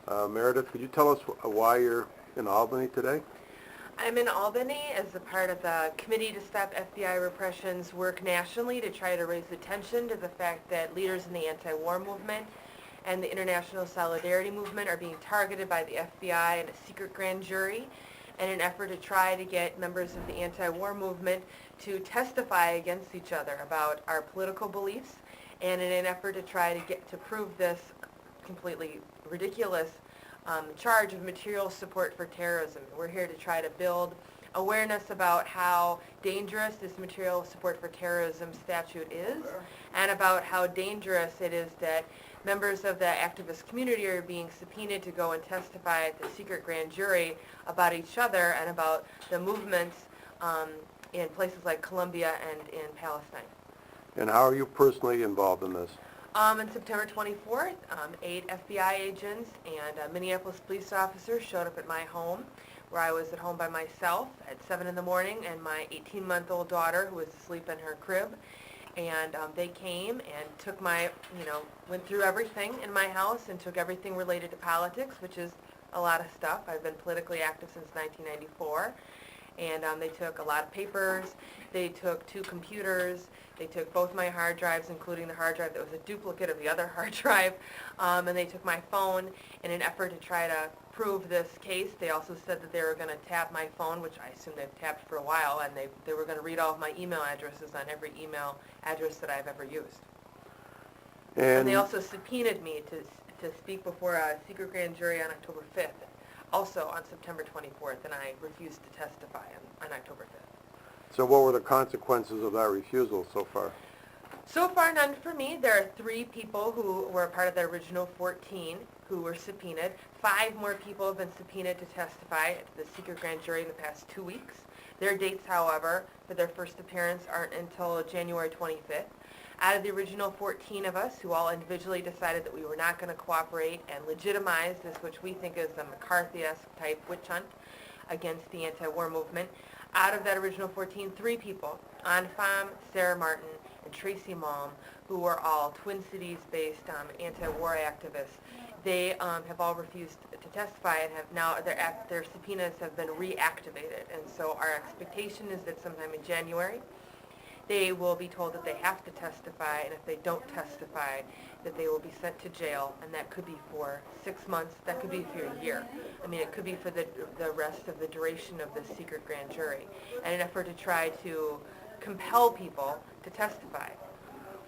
Meredith, could you tell us why you're in Albany today? I'm in Albany as a part of the Committee to Stop FBI Repression's work nationally to try to raise attention to the fact that leaders in the anti-war movement and the international solidarity movement are being targeted by the FBI and a secret grand jury in an effort to try to get members of the anti-war movement to testify against each other about our political beliefs, and in an effort to try to get to prove this completely ridiculous charge of material support for terrorism. We're here to try to build awareness about how dangerous this material support for terrorism statute is, and about how dangerous it is that members of the activist community are being subpoenaed to go and testify at the secret grand jury about each other and about the movements in places like Colombia and in Palestine. And how are you personally involved in this? On September 24th, 8 FBI agents and a Minneapolis police officer showed up at my home, where I was at home by myself at 7 in the morning, and my 18-month-old daughter, who was asleep in her crib. And they came and took went through everything in my house and took everything related to politics, which is a lot of stuff. I've been politically active since 1994. And they took a lot of papers. They took 2 computers. They took both my hard drives, including the hard drive that was a duplicate of the other hard drive. And they took my phone in an effort to try to prove this case. They also said that they were going to tap my phone, which I assume they've tapped for a while, and they were going to read all of my email addresses on every email address that I've ever used. And they also subpoenaed me to speak before a secret grand jury on October 5th. Also on September 24th, and I refused to testify on October 5th. So what were the consequences of that refusal so far? So far, none for me. There are 3 people who were a part of the original 14 who were subpoenaed. 5 more people have been subpoenaed to testify at the secret grand jury in the past 2 weeks. Their dates, however, for their first appearance aren't until January 25th. Out of the original 14 of us, who all individually decided that we were not going to cooperate and legitimize this, which we think is a McCarthy-esque type witch hunt against the anti-war movement, out of that original 14, 3 people, Ann Pham, Sarah Martin, and Tracy Malm, who were all Twin Cities-based anti-war activists, they have all refused to testify and have now their subpoenas have been reactivated. And so our expectation is that sometime in January, they will be told that they have to testify, and if they don't testify, that they will be sent to jail, and that could be for 6 months, that could be for a year. I mean, it could be for the rest of the duration of the secret grand jury, in an effort to try to compel people to testify.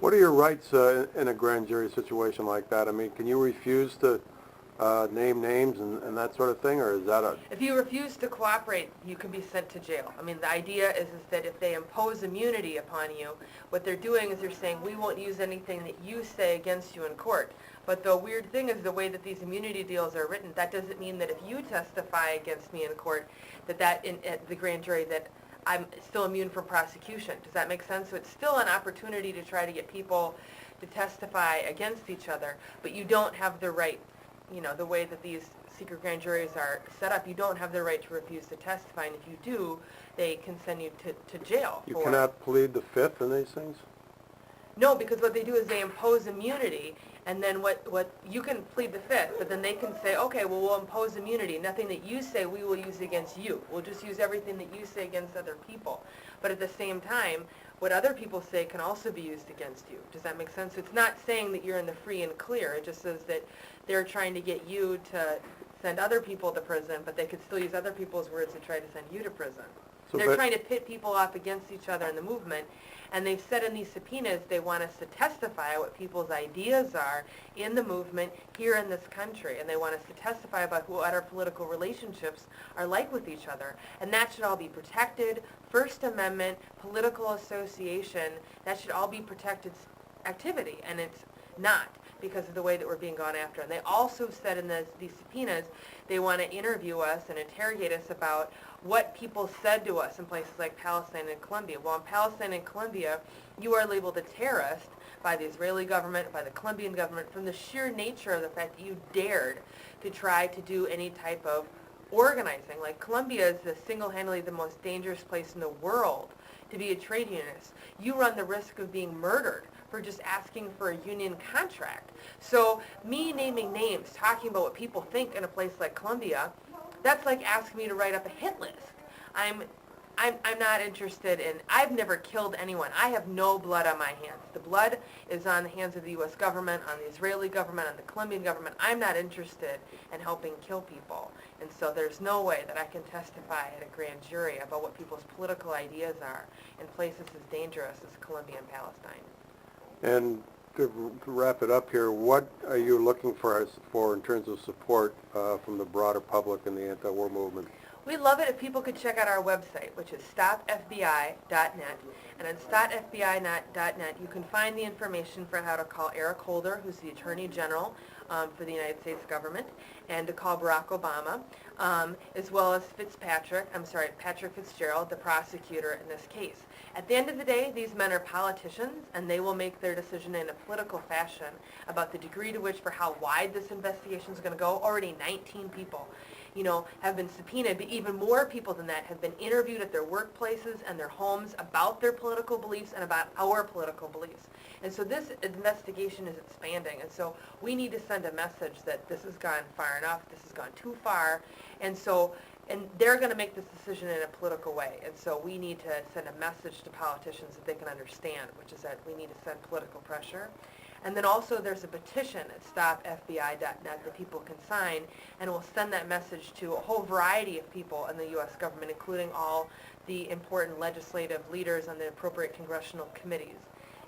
What are your rights in a grand jury situation like that? I mean, can you refuse to name names and that sort of thing, or is that a... If you refuse to cooperate, you can be sent to jail. I mean, the idea is that if they impose immunity upon you, what they're doing is they're saying, we won't use anything that you say against you in court. But the weird thing is the way that these immunity deals are written, that doesn't mean that if you testify against me in court, at the grand jury, that I'm still immune from prosecution. Does that make sense? So it's still an opportunity to try to get people to testify against each other, but you don't have the right, the way that these secret grand juries are set up, you don't have the right to refuse to testify, and if you do, they can send you to jail. You cannot plead the Fifth in these things? No, because what they do is they impose immunity, and then what you can plead the Fifth, but then they can say, okay, well, we'll impose immunity. Nothing that you say we will use against you. We'll just use everything that you say against other people. But at the same time, what other people say can also be used against you. Does that make sense? It's not saying that you're in the free and clear. It just says that they're trying to get you to send other people to prison, but they could still use other people's words to try to send you to prison. So they're trying to pit people off against each other in the movement, and they've said in these subpoenas they want us to testify what people's ideas are in the movement here in this country, and they want us to testify about what our political relationships are like with each other. And that should all be protected. First Amendment, political association, that should all be protected activity, and it's not, because of the way that we're being gone after. And they also said in these subpoenas they want to interview us and interrogate us about what people said to us in places like Palestine and Colombia. Well, in Palestine and Colombia, you are labeled a terrorist by the Israeli government, by the Colombian government, from the sheer nature of the fact that you dared to try to do any type of organizing. Like, Colombia is single-handedly the most dangerous place in the world to be a trade unionist. You run the risk of being murdered for just asking for a union contract. So me naming names, talking about what people think in a place like Colombia, that's like asking me to write up a hit list. I'm not interested in, I've never killed anyone. I have no blood on my hands. The blood is on the hands of the U.S. government, on the Israeli government, on the Colombian government. I'm not interested in helping kill people. And so there's no way that I can testify at a grand jury about what people's political ideas are in places as dangerous as Colombia and Palestine. And to wrap it up here, what are you looking for in terms of support from the broader public in the anti-war movement? We'd love it if people could check out our website, which is stopfbi.net. And on stopfbi.net, you can find the information for how to call Eric Holder, who's the Attorney General for the United States government, and to call Barack Obama, as well as Patrick Fitzgerald, the prosecutor in this case. At the end of the day, these men are politicians, and they will make their decision in a political fashion about the degree to which, for how wide this investigation is going to go. Already 19 people, have been subpoenaed, but even more people than that have been interviewed at their workplaces and their homes about their political beliefs and about our political beliefs. And so this investigation is expanding, and so we need to send a message that this has gone far enough, this has gone too far, and they're going to make this decision in a political way. And so we need to send a message to politicians that they can understand, which is that we need to send political pressure. And then also there's a petition at stopfbi.net that people can sign, and we'll send that message to a whole variety of people in the U.S. government, including all the important legislative leaders on the appropriate congressional committees.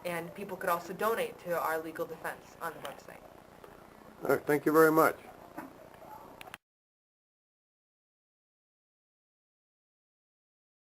And people could also donate to our legal defense on the website. All right, thank you very much.